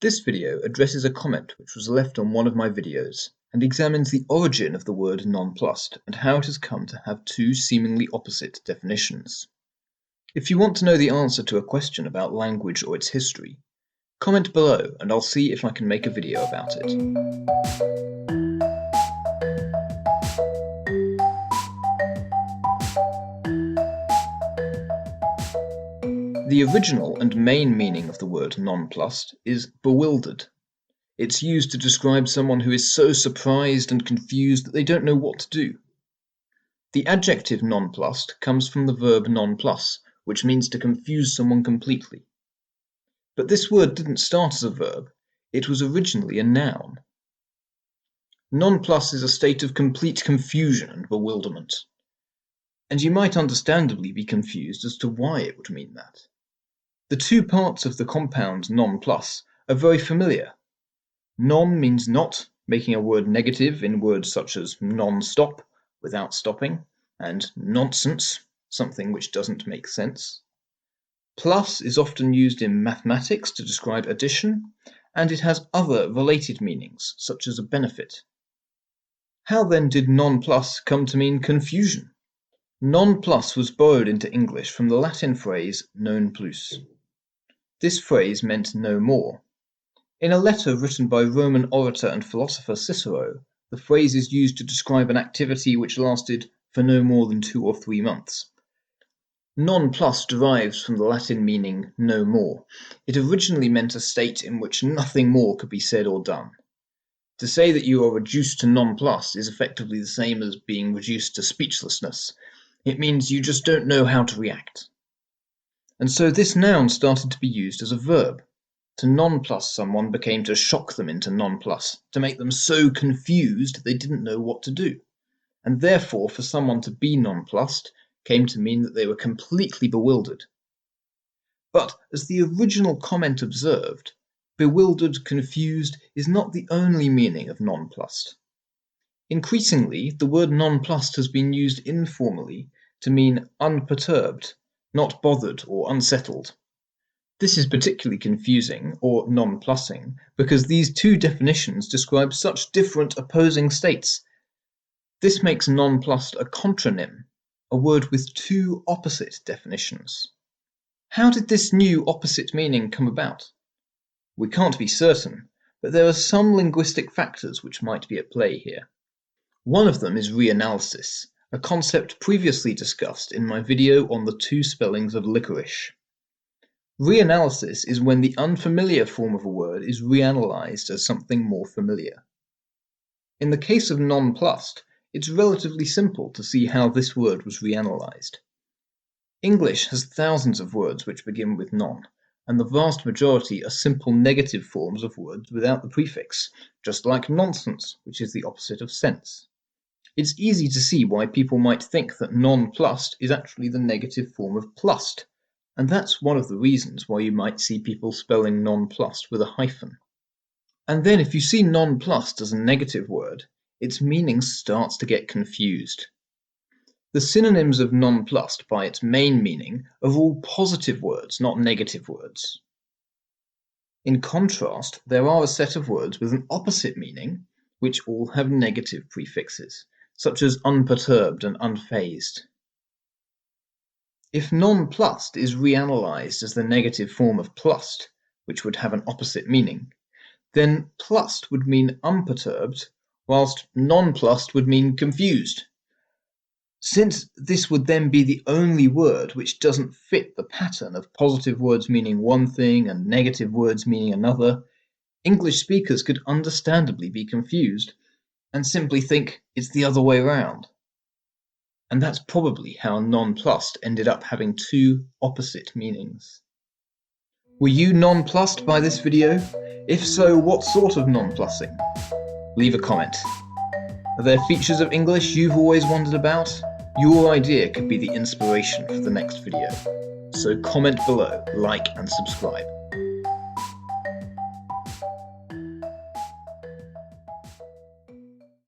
This video addresses a comment which was left on one of my videos and examines the origin of the word nonplussed and how it has come to have two seemingly opposite definitions. If you want to know the answer to a question about language or its history, comment below and I'll see if I can make a video about it. The original and main meaning of the word nonplussed is bewildered. It's used to describe someone who is so surprised and confused that they don't know what to do. The adjective nonplussed comes from the verb nonplus, which means to confuse someone completely. But this word didn't start as a verb, it was originally a noun. Nonplus is a state of complete confusion and bewilderment. And you might understandably be confused as to why it would mean that. The two parts of the compound nonplus are very familiar. Non means not, making a word negative in words such as non-stop, without stopping, and nonsense, something which doesn't make sense. Plus is often used in mathematics to describe addition, and it has other related meanings, such as a benefit. How then did nonplus come to mean confusion? Nonplus was borrowed into English from the Latin phrase non plus. This phrase meant no more. In a letter written by Roman orator and philosopher Cicero, the phrase is used to describe an activity which lasted for no more than 2 or 3 months. Non-plus derives from the Latin meaning no more. It originally meant a state in which nothing more could be said or done. To say that you are reduced to non-plus is effectively the same as being reduced to speechlessness. It means you just don't know how to react. And so this noun started to be used as a verb. To nonplus someone became to shock them into nonplus, to make them so confused they didn't know what to do. And therefore, for someone to be nonplussed came to mean that they were completely bewildered. But, as the original comment observed, bewildered, confused is not the only meaning of nonplussed. Increasingly, the word nonplussed has been used informally to mean unperturbed, not bothered or unsettled. This is particularly confusing, or nonplussing, because these two definitions describe such different opposing states. This makes nonplussed a contronym, a word with two opposite definitions. How did this new opposite meaning come about? We can't be certain, but there are some linguistic factors which might be at play here. One of them is reanalysis, a concept previously discussed in my video on the 2 spellings of licorice. Reanalysis is when the unfamiliar form of a word is reanalyzed as something more familiar. In the case of nonplussed, it's relatively simple to see how this word was reanalyzed. English has thousands of words which begin with non, and the vast majority are simple negative forms of words without the prefix, just like nonsense, which is the opposite of sense. It's easy to see why people might think that nonplussed is actually the negative form of plussed, and that's one of the reasons why you might see people spelling nonplussed with a hyphen. And then if you see nonplussed as a negative word, its meaning starts to get confused. The synonyms of nonplussed by its main meaning are all positive words, not negative words. In contrast, there are a set of words with an opposite meaning, which all have negative prefixes, such as unperturbed and unfazed. If nonplussed is reanalyzed as the negative form of plussed, which would have an opposite meaning, then plussed would mean unperturbed, whilst nonplussed would mean confused. Since this would then be the only word which doesn't fit the pattern of positive words meaning one thing and negative words meaning another, English speakers could understandably be confused and simply think it's the other way around. And that's probably how nonplussed ended up having 2 opposite meanings. Were you nonplussed by this video? If so, what sort of nonplussing? Leave a comment. Are there features of English you've always wondered about? Your idea could be the inspiration for the next video. So comment below, like and subscribe.